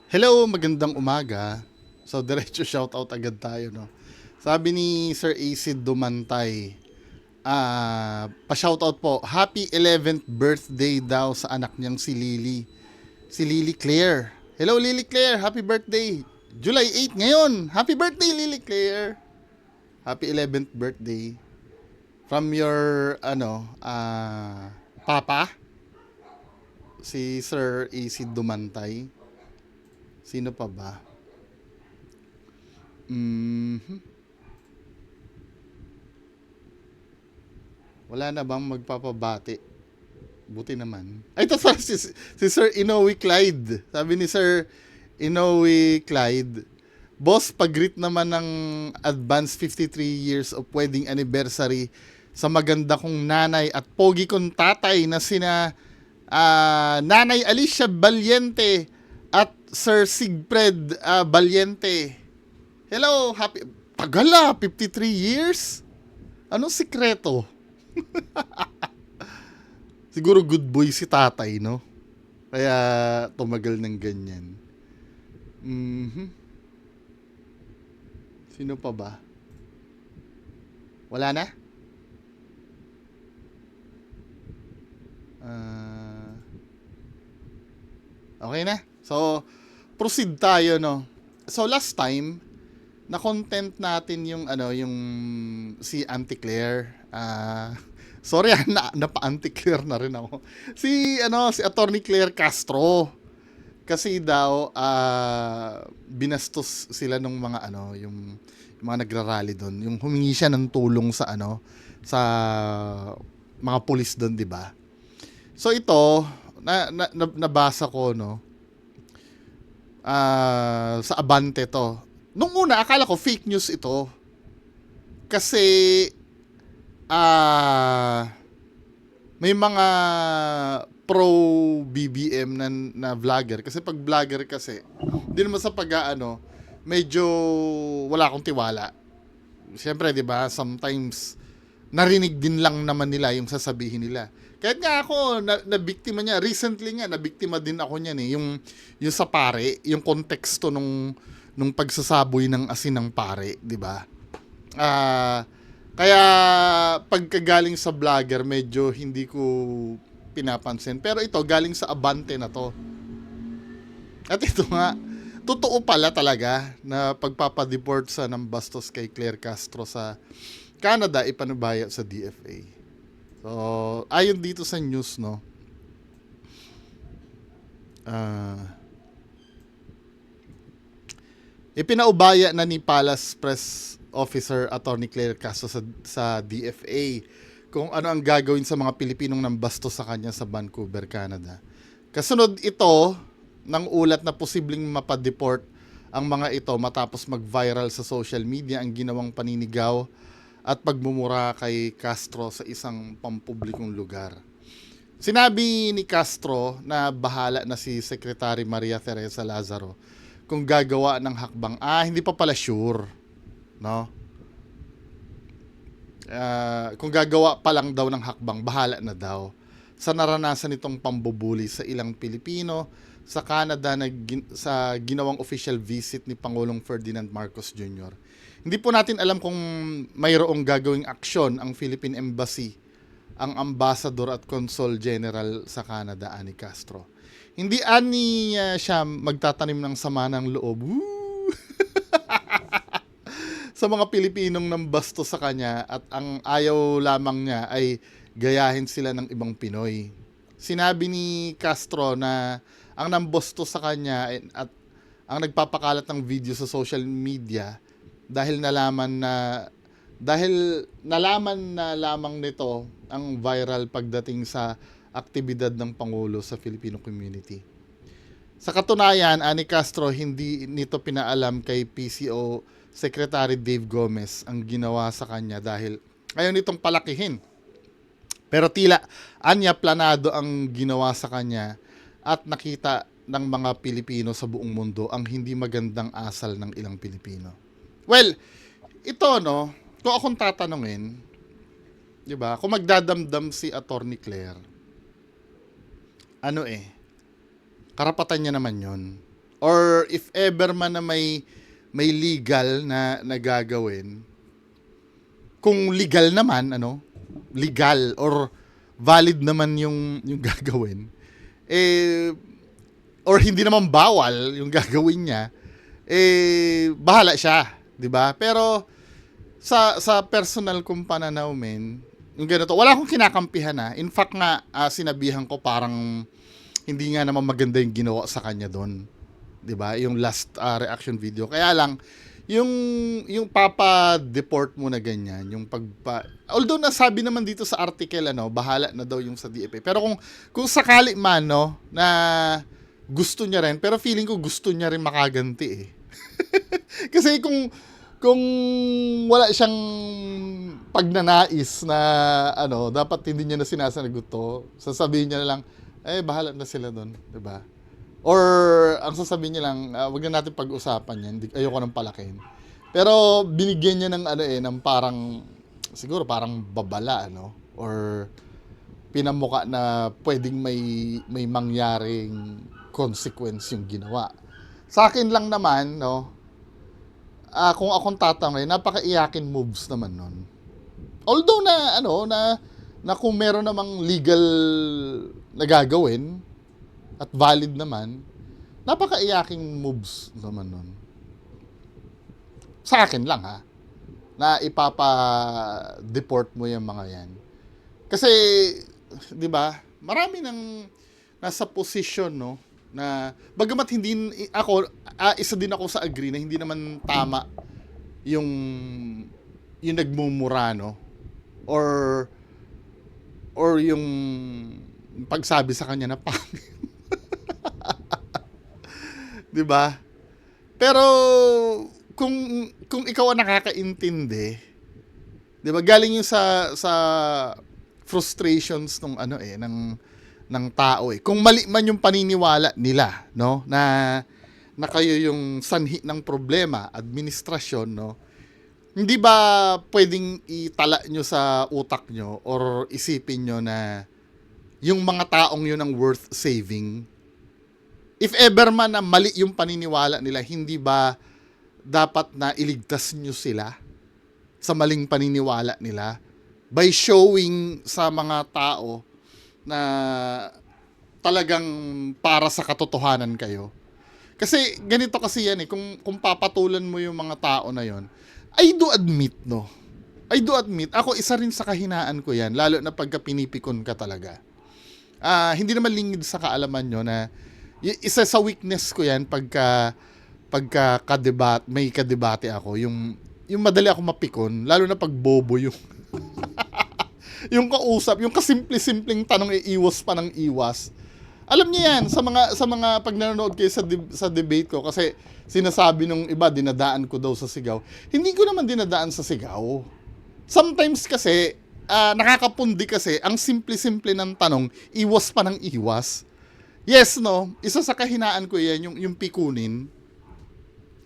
Hello, magandang umaga. So, diretso shoutout agad tayo, no? Sabi ni Sir Acid Dumantay, pa-shoutout po, happy 11th birthday daw sa anak niyang si Lily. Si Lily Claire. Hello, Lily Claire. Happy birthday. July 8 ngayon. Happy birthday, Lily Claire. Happy 11th birthday. From your, papa, si Sir Acid Dumantay. Sino pa ba? Mhm. Wala na bang magpapabati? Buti naman. Ay, ito pa, si Sir Inoue Clyde. Sabi ni Sir Inoue Clyde, Boss, pag-greet naman ng advance 53 years of wedding anniversary sa maganda kong nanay at pogi kong tatay na sina Nanay Alicia Valiente at Sir Sigfred Valiente. Hello, happy... Tagal 53 years? Anong sikreto? Siguro good boy si tatay, no? Kaya tumagal ng ganyan. Mhm. Sino pa ba? Wala na? Ah, okay na. So, proceed tayo, no? So, last time, na-content natin yung, yung si Auntie Claire. Sorry, napa-Auntie Claire na rin ako. Si Attorney Claire Castro. Kasi daw binastos sila nung mga yung mga nagrarally doon. Yung humingi siya ng tulong sa sa mga pulis doon, 'di ba? So ito nabasa ko, no. Sa Abante to. Nung una akala ko fake news ito kasi may mga pro BBM na vlogger kasi pag vlogger kasi hindi naman sa medyo wala akong tiwala. Siyempre, 'di ba? Sometimes narinig din lang naman nila yung sasabihin nila. Kahit nga ako na biktima niya recently nga, na biktima din ako niyan yung sa pare, yung konteksto nung pagsasaboy ng asin ng pare, 'di ba? Kaya pagkagaling sa vlogger medyo hindi ko pinapansin. Pero ito galing sa Abante na to. At ito nga, totoo pala talaga na pagpapadeport sa ng bastos kay Claire Castro sa Canada ipanubaya sa DFA. So, ayon dito sa news, no, ipinaubaya na ni Palace Press Officer Attorney Claire Castro sa DFA kung ano ang gagawin sa mga Pilipinong nambasto sa kanya sa Vancouver, Canada. Kasunod ito ng ulat na posibleng mapadeport ang mga ito matapos mag-viral sa social media ang ginawang paninigaw at pagmumura kay Castro sa isang pampublikong lugar. Sinabi ni Castro na bahala na si Secretary Maria Teresa Lazaro kung gagawa ng hakbang. Hindi pa pala sure, no? Kung gagawa pa lang daw ng hakbang, bahala na daw sa naranasan nitong pambubuli sa ilang Pilipino sa Canada sa ginawang official visit ni Pangulong Ferdinand Marcos Jr. Hindi po natin alam kung mayroong gagawing aksyon ang Philippine Embassy, ang Ambassador at Consul General sa Canada, ani Castro. Hindi ani siya magtatanim ng sama ng loob. Woo! Sa mga Pilipinong nambasto sa kanya at ang ayaw lamang niya ay gayahin sila ng ibang Pinoy. Sinabi ni Castro na ang nambasto sa kanya at ang nagpapakalat ng video sa social media dahil nalaman na lamang nito ang viral pagdating sa aktibidad ng Pangulo sa Filipino community. Sa katunayan, ani Castro hindi nito pinaalam kay PCO Secretary Dave Gomez ang ginawa sa kanya dahil ayaw nitong palakihin. Pero tila anya planado ang ginawa sa kanya at nakita ng mga Pilipino sa buong mundo ang hindi magandang asal ng ilang Pilipino. Well, ito, no, kung akong tatanungin, 'di ba? Kung magdadamdam si Attorney Claire, karapatan niya naman 'yon. or if ever man na may legal na nagagawin, kung legal naman, legal or valid naman yung gagawin, eh, or hindi naman bawal yung gagawin niya, bahala siya, 'di ba? Pero sa personal kong pananaw, men, yung ganito, wala akong kinakampihan na. In fact nga, sinabihan ko parang hindi nga naman maganda yung ginawa sa kanya doon. 'Di ba? Yung last reaction video. Kaya lang yung papa-deport mo na ganyan, yung although nasabi naman dito sa article bahala na daw yung sa DFA. Pero kung sakali man na gusto niya rin, pero feeling ko gusto niya rin makaganti eh. Kasi kung wala siyang pagnanais na dapat hindi niya na sinasanagot to, sasabihin niya na lang, bahala na sila doon, 'di ba? Or ang sasabihin niya lang, wag na natin pag-usapan yan, ayoko nang palakin. Pero binigyan niya ng ng parang siguro parang babala or pinamuka na pwedeng may mangyaring consequence yung ginawa. Sa akin lang naman kung akong tatanungin, napakaiyakin moves naman nun. Although na kung meron namang legal na gagawin at valid naman, napakaiyaking moves naman nun. Sa akin lang na ipapa-deport mo yung mga yan. Kasi, di ba, marami nang nasa posisyon, na bagamat hindi ako, isa din ako sa agree na hindi naman tama yung nagmumura, or yung pagsabi sa kanya na pangit. 'Di ba? Pero kung ikaw ang nakakaintindi, 'di ba? Galing yung sa frustrations ng tao eh. Kung mali man yung paniniwala nila, na kayo yung sanhi ng problema, administrasyon, hindi ba pwedeng itala nyo sa utak nyo or isipin nyo na yung mga taong yun ang worth saving? If ever man na mali yung paniniwala nila, hindi ba dapat na iligtas nyo sila sa maling paniniwala nila by showing sa mga tao na talagang para sa katotohanan kayo? Kasi ganito kasi yan eh, kung papatulan mo yung mga tao na yon, I do admit, ako isa rin sa kahinaan ko yan, lalo na pagka pinipikon ka talaga. Hindi naman lingid sa kaalaman nyo na isa sa weakness ko yan pagka may kadebate ako, yung madali ako mapikon, lalo na pag bobo yung yung kausap, yung kasimple-simpleng tanong iwas pa ng iwas. Alam niyo yan sa mga pag nanonood kayo sa debate ko, kasi sinasabi nung iba dinadaan ko daw sa sigaw. Hindi ko naman dinadaan sa sigaw. Sometimes kasi nakakapundi kasi ang simple-simple ng tanong, iwas pa ng iwas. Yes, isa sa kahinaan ko yan, yung pikunin.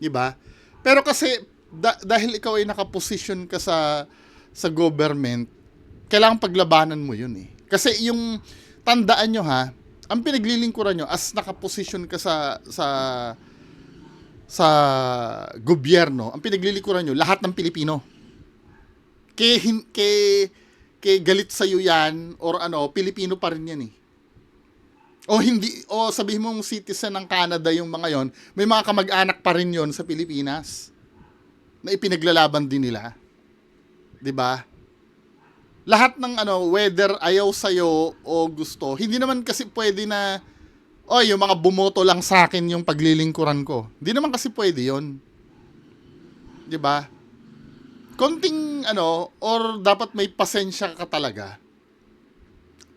Diba? Pero kasi, dahil ikaw ay nakaposition ka sa government, kailangan paglabanan mo yun eh. Kasi yung, tandaan nyo ang pinaglilingkuran nyo, as nakaposition ka sa gobyerno, ang pinaglilingkuran nyo, lahat ng Pilipino. Kay galit sa'yo yan, or Pilipino pa rin yan eh. O hindi, o sabihin mong citizen ng Canada yung mga yon, may mga kamag-anak pa rin yon sa Pilipinas na ipinaglalaban din nila. 'Di ba? Lahat ng whether ayaw sa'yo o gusto, hindi naman kasi pwede na yung mga bumoto lang sa akin yung paglilingkuran ko. Hindi naman kasi pwede yon. 'Di ba? Konting or dapat may pasensya ka talaga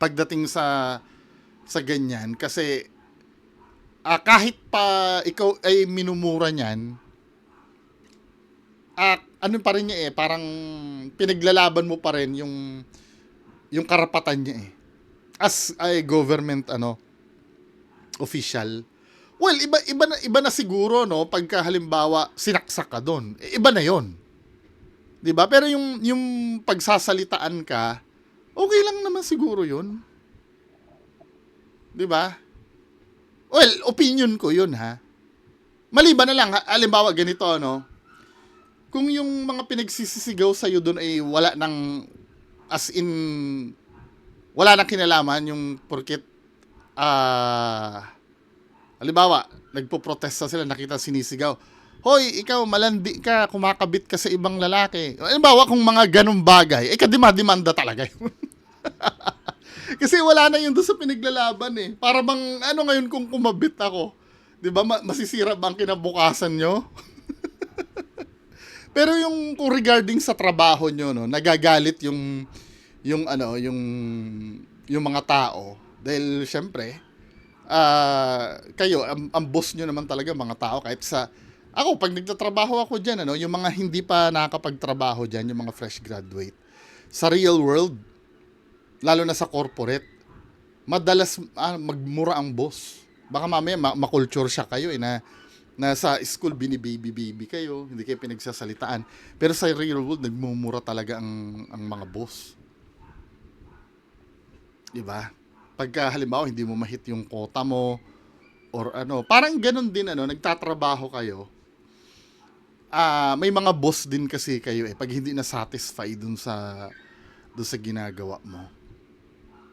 pagdating sa ganyan, kasi kahit pa ikaw ay minumura niyan, pa rin niya parang pinaglalaban mo pa rin yung karapatan niya as a government official. Well, iba na siguro pagka halimbawa sinaksak ka doon. Iba na 'yon. 'Di ba? Pero yung pagsasalitaan ka, okay lang naman siguro 'yon. 'Di ba? Well, opinion ko 'yun Maliban na lang, halimbawa ganito, ano, kung yung mga pinagsisisigaw sa'yo doon ay wala ng, as in, wala nang kinalaman yung porket, halimbawa, nagpo-protesta sila, nakita sinisigaw, hoy, ikaw, malandi ka, kumakabit ka sa ibang lalaki. Halimbawa, kung mga ganong bagay, kadima-demanda talaga yun. Kasi wala na yun doon sa pinaglalaban eh. Para bang, ano ngayon kung kumabit ako? Di ba, masisira ba ang kinabukasan nyo? Pero yung kung regarding sa trabaho nyo, no, nagagalit yung ano, yung mga tao. Dahil syempre, kayo, ang boss nyo naman talaga mga tao. Kahit sa, ako, pag nagtatrabaho ako dyan, ano, yung mga hindi pa nakakapagtrabaho dyan, yung mga fresh graduate, sa real world, lalo na sa corporate, madalas magmura ang boss. Baka mamaya makulture siya kayo na sa school bini-baby kayo, hindi kayo pinagsasalitaan. Pero sa real world, nagmumura talaga ang mga boss. Di ba? Pagka halimbawa hindi mo mahit yung quota mo or ano, parang ganun din ano, nagtatrabaho kayo. May mga boss din kasi kayo pag hindi na satisfied dun sa ginagawa mo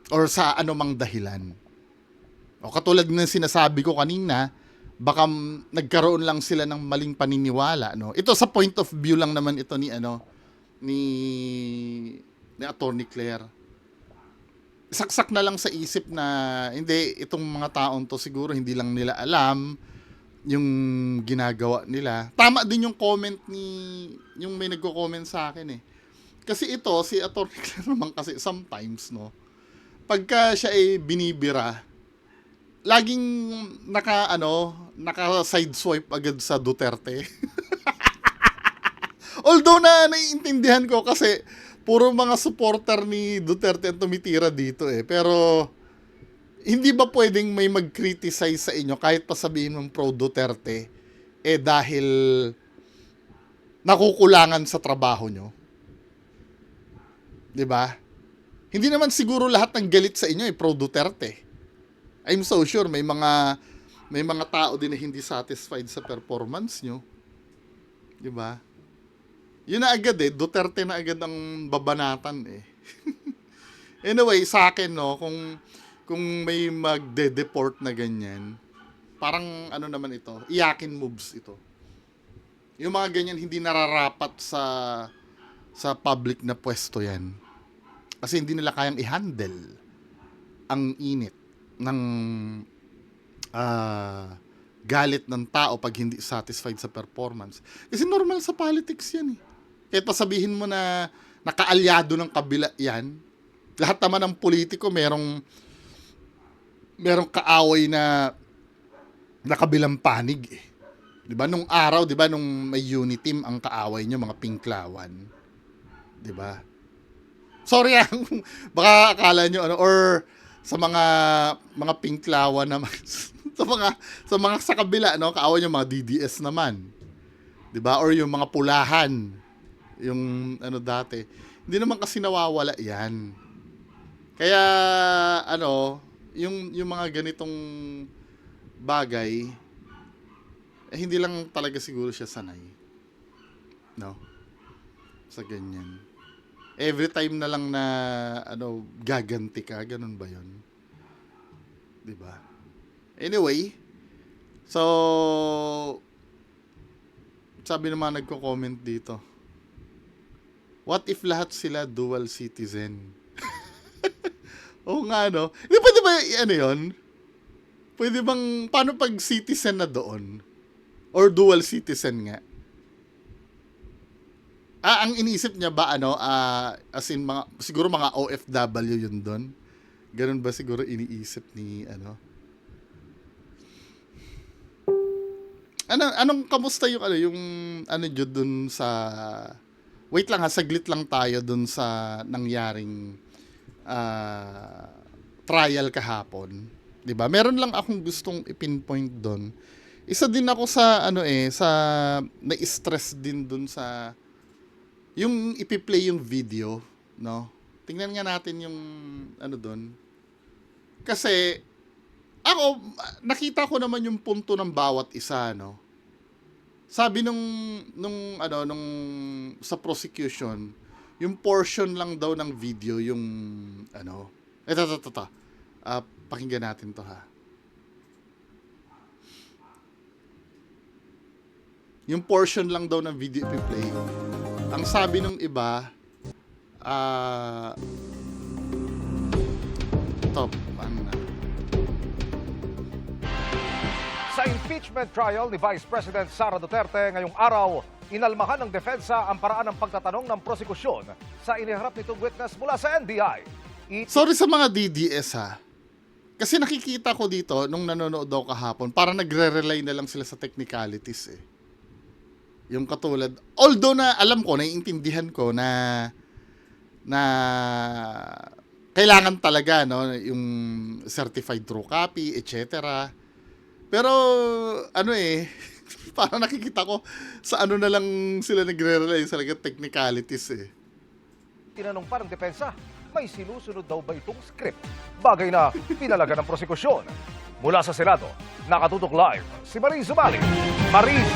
or sa anumang dahilan. O katulad ng sinasabi ko kanina, baka nagkaroon lang sila ng maling paniniwala, no? Ito sa point of view lang naman ito ni ni Attorney Claire. Saksak na lang sa isip na hindi, itong mga taon to siguro hindi lang nila alam yung ginagawa nila. Tama din yung comment yung may nagko-comment sa akin eh. Kasi ito si Attorney Claire naman kasi sometimes, no, pagka siya ay binibira, laging naka side swipe agad sa Duterte. Although naiintindihan ko kasi puro mga supporter ni Duterte ang tumitira dito pero hindi ba pwedeng may mag-criticize sa inyo kahit pa sabihin mong pro Duterte dahil nakukulangan sa trabaho nyo? 'Di ba? Hindi naman siguro lahat ng galit sa inyo pro Duterte. I'm so sure may mga tao din na hindi satisfied sa performance nyo. 'Di ba? Yun na agad Duterte na agad ang babanatan Anyway, sa akin no, kung may magde-deport na ganyan, parang ano naman ito, iyakin moves ito. Yung mga ganyan hindi nararapat sa public na pwesto yan. Kasi hindi nila kayang i-handle ang init ng galit ng tao pag hindi satisfied sa performance. Kasi normal sa politics yan Kahit pa sabihin mo na nakaalyado ng kabila yan, lahat naman ng politiko merong kaaway na nakabilang panig 'Di ba nung araw, 'di ba nung may Uniteam ang kaaway niyo mga Pinklawan, 'di ba? Sorry baka akala niyo or sa mga Pinklawan naman sa mga sa kabila kaaway niyo mga DDS naman. 'Di ba? Or yung mga pulahan, yung dati. Hindi naman kasi nawawala 'yan. Kaya yung mga ganitong bagay hindi lang talaga siguro siya sanay. No? Sa ganyan. Every time na lang na gaganti ka, ganun ba 'yon? 'Di ba? Anyway, so sabi ng mga nagko-comment dito, what if lahat sila dual citizen? Oo nga, no? Hindi pwede ba, yun? Pwede bang, paano pag citizen na doon? Or dual citizen nga? Ang iniisip niya ba, as in, siguro mga OFW yun doon? Ganun ba siguro iniisip ni, Anong, kamusta yung nyo dun sa, wait lang saglit lang tayo dun sa nangyaring, trial kahapon, 'di ba? Meron lang akong gustong i-pinpoint doon. Isa din ako sa sa na-stress din doon sa yung ipi-play yung video, no? Tingnan nga natin yung doon. Kasi ako nakita ko naman yung punto ng bawat isa, no? sabi nung sa prosecution, yung portion lang daw ng video yung ito. Pakinggan natin to ha. Yung portion lang daw ng video i-play. Ang sabi nung iba, ano na. Sa impeachment trial ni Vice President Sara Duterte ngayong araw, inalmahan ng depensa ang paraan ng pagtatanong ng prosekusyon sa iniharap nitong witness mula sa NBI. Sorry sa mga DDS ha. Kasi nakikita ko dito, nung nanonood daw kahapon, parang nagre-rely na lang sila sa technicalities eh. Yung katulad, although na alam ko, naiintindihan ko na kailangan talaga no yung certified true copy, etc. Pero parang nakikita ko sa na lang sila nagre-rely sa technicalities eh. Tinanong pa ng depensa, may sinusunod daw ba itong script? Bagay na pinalaga ng prosekusyon. Mula sa Senado, nakatutok live si Marie Zumali. Marie!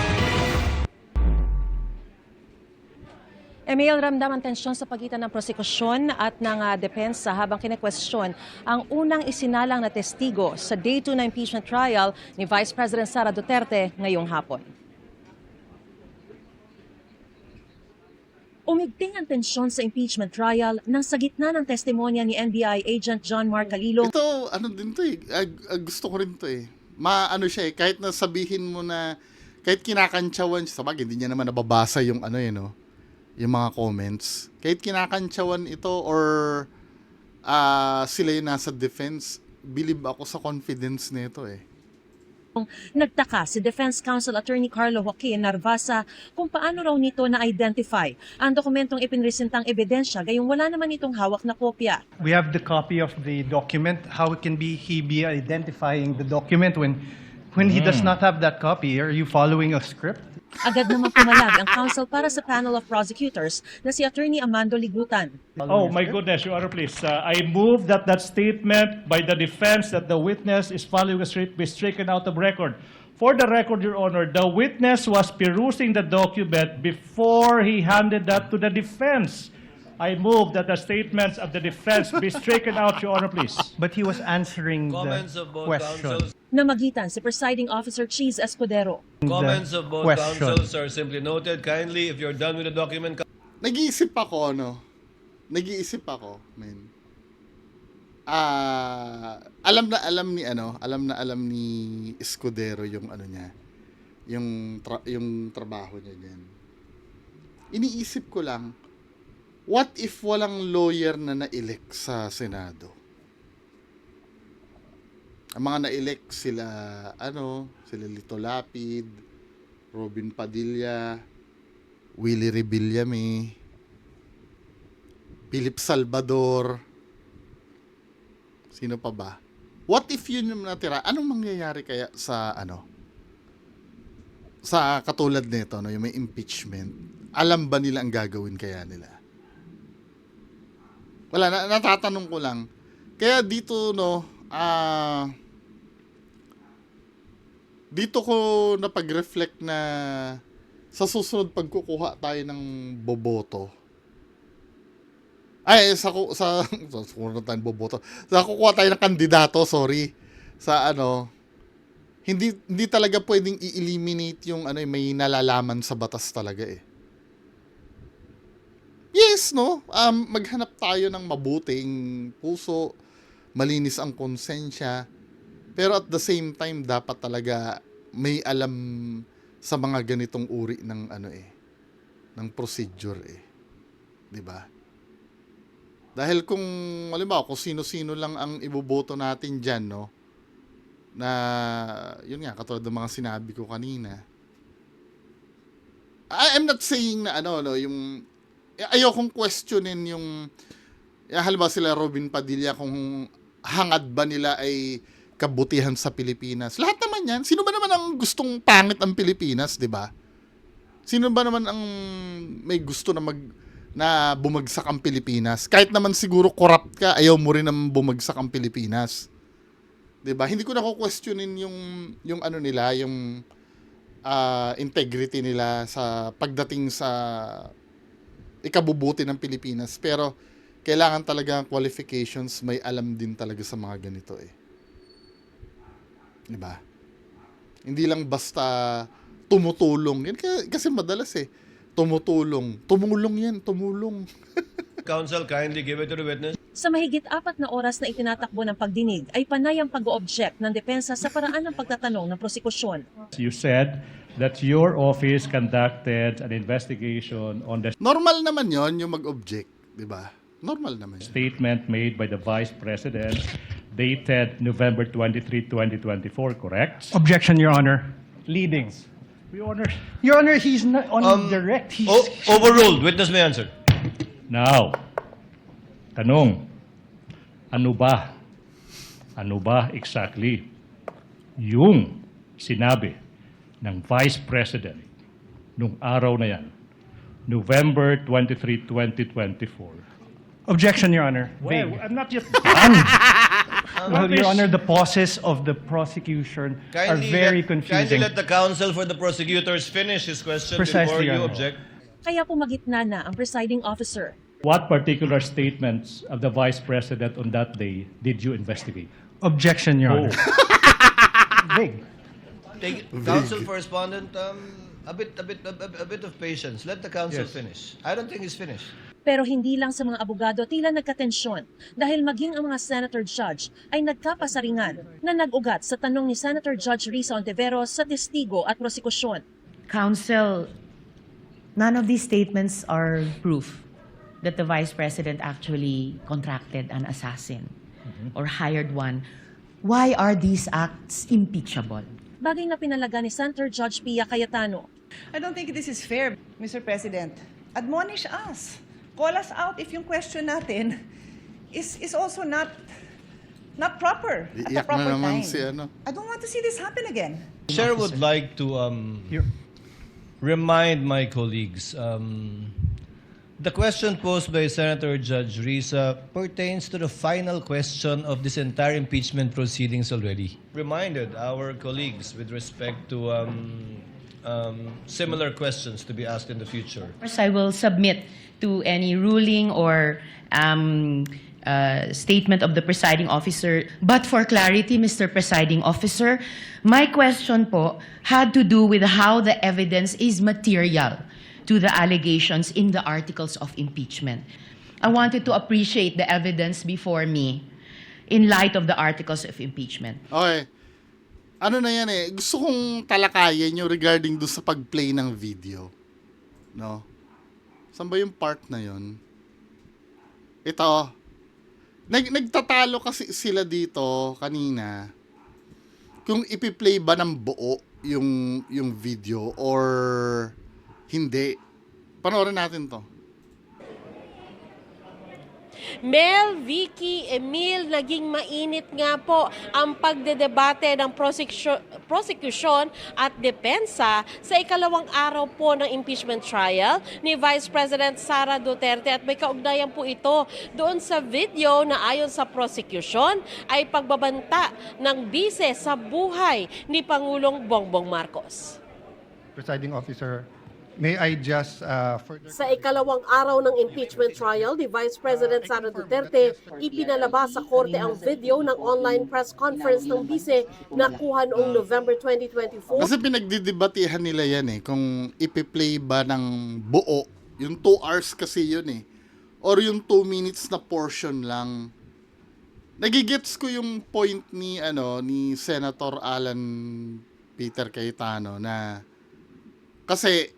Emil, ramdam ang tensyon sa pagitan ng prosekusyon at ng depensa habang kinekwestiyon ang unang isinalang na testigo sa Day 2 na impeachment trial ni Vice President Sara Duterte ngayong hapon. Umigting ang tensyon sa impeachment trial nang sa gitna ng testimonya ni NBI Agent John Mark Calilo. Ito, din to eh. Gusto ko rin to eh. Siya eh, kahit na sabihin mo na, kahit kinakantsawan siya, sabagay, hindi niya naman nababasa yung yung mga comments. Kahit kinakantsawan ito or sila yung nasa defense, believe ako sa confidence nito eh. Nagtaka si Defense Counsel Attorney Carlo Joaquin Narvasa kung paano raw nito na-identify ang dokumentong ipinresentang ebidensya gayong wala naman itong hawak na kopya. We have the copy of the document. How can he be identifying the document when he does not have that copy? Are you following a script? Agad naman pumalag ang counsel para sa panel of prosecutors na si Attorney Amando Ligutan. Oh my goodness, Your Honor, please. I move that statement by the defense that the witness is following a script be stricken out of record. For the record, Your Honor, the witness was perusing the document before he handed that to the defense. I move that the statements of the defense be stricken out, Your Honor, please. But he was answering Comments the of both question. counsels. Namagitan si Presiding Officer Cheese Escudero. Comments of both question. counsels are simply noted. Kindly, if you're done with the document, Nag-iisip ako, men. Alam ni Escudero yung niya, yung trabaho niya diyan. Iniisip ko lang, what if walang lawyer na na-elect sa Senado? Ang mga na-elect sila Lito Lapid, Robin Padilla, Willie Rebillame, Philip Salvador, sino pa ba? What if yun yung natira? Anong mangyayari kaya sa sa katulad nito, yung may impeachment? Alam ba nila ang gagawin kaya nila? Wala, natatanong ko lang. Kaya dito, dito ko napag-reflect na sa susunod pagkukuha tayo ng boboto. Sa kukuha tayo ng kandidato, sa hindi talaga pwedeng i-eliminate yung may nalalaman sa batas talaga eh. Yes, maghanap tayo ng mabuting puso, malinis ang konsensya, pero at the same time dapat talaga may alam sa mga ganitong uri ng ng procedure eh. 'Di ba? Dahil kung kung sino-sino lang ang iboboto natin diyan, na yun nga katulad ng mga sinabi ko kanina. I'm not saying na yung ayokong questionin yung halimbawa sila Robin Padilla kung hangad ba nila ay kabutihan sa Pilipinas. Lahat naman yan. Sino ba naman ang gustong pangit ang Pilipinas, di ba? Sino ba naman ang may gusto na bumagsak ang Pilipinas? Kahit naman siguro corrupt ka, ayaw mo rin naman bumagsak ang Pilipinas. Di ba? Hindi ko na questionin yung nila, yung integrity nila sa pagdating sa ikabubuti ng Pilipinas. Pero kailangan talaga ang qualifications, may alam din talaga sa mga ganito eh. Diba? Hindi lang basta tumutulong. Yan kasi madalas eh. Tumutulong. Tumulong yan, tumulong. Counsel, kindly give it to the witness. Sa mahigit 4 na oras na itinatakbo ng pagdinig ay panay ang pag-o-object ng depensa sa paraan ng pagtatanong ng prosekusyon. You said that your office conducted an investigation on the Normal naman yon yung mag-object. Diba? Normal naman yun. statement made by the Vice President dated November 23, 2024, correct? Objection, Your Honor. Leading. Your Honor. Your Honor, he's not on direct. He's, Overruled. Witness may answer. Now, tanong, ano ba exactly yung sinabi ng Vice President nung araw na yan, November 23, 2024? Objection, Your Honor. Well, Vague. I'm not yet done. Well, Your Honor, the pauses of the prosecution are very Kindly confusing. let the counsel for the prosecutors finish his question Precisely, before you Your Honor. object. Kaya pumagitna na ang presiding officer. What particular statements of the Vice President on that day did you investigate? Objection, Your Honor. Vague. Counsel for respondent, a bit of patience. Let the counsel Yes. finish. I don't think he's finished. Pero hindi lang sa mga abogado tila nagkatensyon dahil maging ang mga senator judge ay nagkapasaringan na nag-ugat sa tanong ni Senator Judge Risa Ontiveros sa testigo at prosekusyon. Counsel, none of these statements are proof that the Vice President actually contracted an assassin or hired one. Why are these acts impeachable? Bagay na pinalaga ni Senator Judge Pia Cayetano. I don't think this is fair, Mr. President. Admonish us. Call us out if yung question natin is also not proper at the Iiyak proper na naman time. si ano. I don't want to see this happen again. Chair would like to remind my colleagues, the question posed by Senator Judge Risa pertains to the final question of this entire impeachment proceedings already. Reminded our colleagues with respect to similar questions to be asked in the future. First, I will submit to any ruling or statement of the presiding officer. But for clarity, Mr. Presiding Officer, my question po had to do with how the evidence is material to the allegations in the articles of impeachment. I wanted to appreciate the evidence before me in light of the articles of impeachment. Okay. Ano na yan eh. Gusto kong talakayin yung regarding doon sa pag-play ng video. No? Saan ba yung part na yon? Ito. Nagtatalo kasi sila dito kanina kung ipi-play ba ng buo yung video or hindi. Panoorin natin to. Mel, Vicky, Emil, naging mainit nga po ang pagdedebate ng prosecution at depensa sa ikalawang araw po ng impeachment trial ni Vice President Sara Duterte at may kaugnayan po ito doon sa video na ayon sa prosecution ay pagbabanta ng bise sa buhay ni Pangulong Bongbong Marcos. Presiding Officer, may I just further... Sa ikalawang araw ng impeachment trial ni Vice President Sara Duterte, ipinalabas sa korte ang video ng online press conference ng bise na kuha noong November 2024. Kasi pinagdidebatehan nila yan eh, kung ipi-play ba ng buo. Yung 2 hours kasi yun eh. Or yung 2 minutes na portion lang. Nagigets ko yung point ni Senator Alan Peter Cayetano na kasi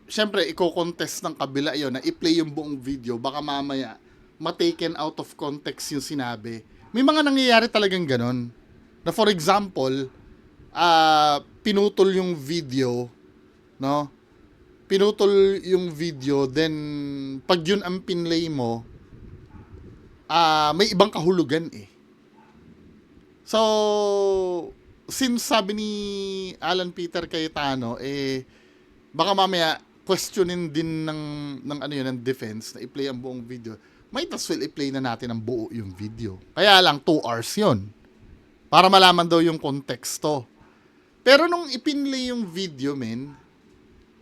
siyempre, i-contest ng kabila yon na i-play yung buong video. Baka mamaya, ma-taken out of context yung sinabi. May mga nangyayari talagang ganon. Na for example, pinutol yung video, no? Pinutol yung video, then, pag yun ang pinlay mo, may ibang kahulugan eh. So, since sabi ni Alan Peter Cayetano, baka mamaya, questionin din ng defense na i-play ang buong video. Might as well i-play na natin ang buo yung video. Kaya lang 2 hours 'yon. Para malaman daw yung konteksto. Pero nung ipinlay yung video, men,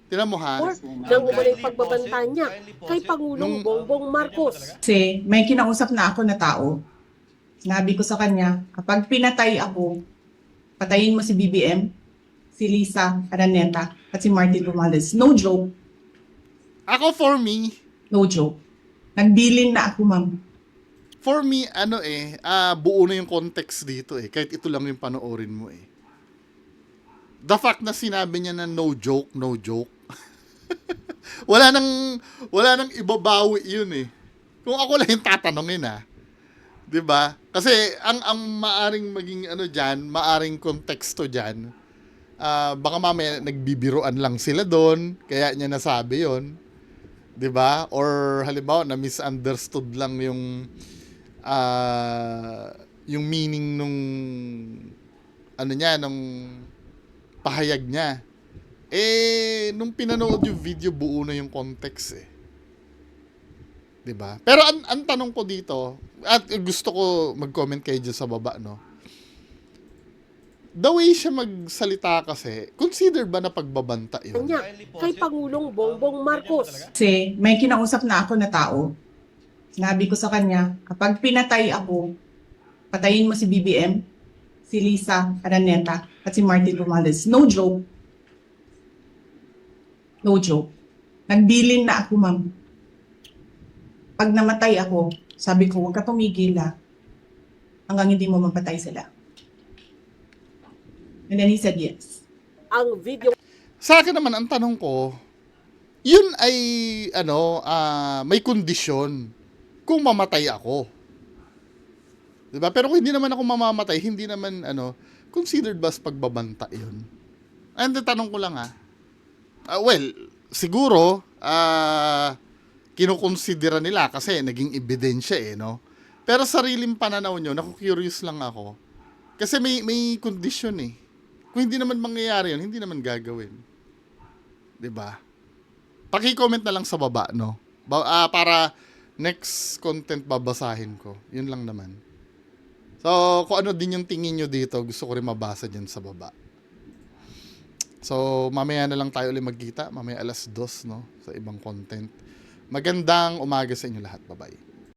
tinan mo ha, Or nang umano'y pagbabanta niya kay Pangulong Bongbong Marcos. Kasi may kinausap na ako na tao. Sinabi ko sa kanya, kapag pinatay ako, patayin mo si BBM, si Lisa Araneta, at si Martin Romualdez. No joke. ako for me, No joke. Nagbilin na ako, ma'am. buo na yung context dito eh. Kahit ito lang yung panoorin mo eh. The fact na sinabi niya na no joke, no joke. wala nang ibabawi yun eh. Kung ako lang yung tatanungin 'di ba? Kasi ang maaring maging diyan, maaring konteksto diyan. Baka mamaya nagbibiruan lang sila doon, kaya niya nasabi 'yon. 'Di ba? Or halimbawa na misunderstood lang yung meaning nung nung pahayag niya. Nung pinanood yung video, buo na yung context eh. 'Di ba? Pero ang tanong ko dito, at gusto ko mag-comment kayo dyan sa baba, no? The way siya magsalita kasi, consider ba na pagbabanta yun? Niya kay Pangulong Bongbong Marcos. Kasi may kinausap na ako na tao. Sinabi ko sa kanya, kapag pinatay ako, patayin mo si BBM, si Lisa Araneta, at si Martin Romualdez. No joke. No joke. Nagbilin na ako, ma'am. Pag namatay ako, sabi ko, huwag ka tumigil hanggang hindi mo mapatay sila. And then he said yes. Ang video Sa akin naman, ang tanong ko, yun ay, may kondisyon kung mamatay ako. Diba? Pero kung hindi naman ako mamamatay, hindi naman, considered ba as pagbabanta yun? And tanong ko lang siguro, kinukonsidera nila kasi naging ebidensya no? Pero sariling pananaw nyo, naku-curious lang ako. Kasi may kondisyon eh. Kung hindi naman mangyayari yun, hindi naman gagawin. 'Di ba? Paki-comment na lang sa baba, no? Para next content babasahin ko. Yun lang naman. So, kung ano din yung tingin nyo dito, gusto ko rin mabasa dyan sa baba. So, mamaya na lang tayo ulit magkita. Mamaya 2:00, no? Sa ibang content. Magandang umaga sa inyo lahat. Bye-bye.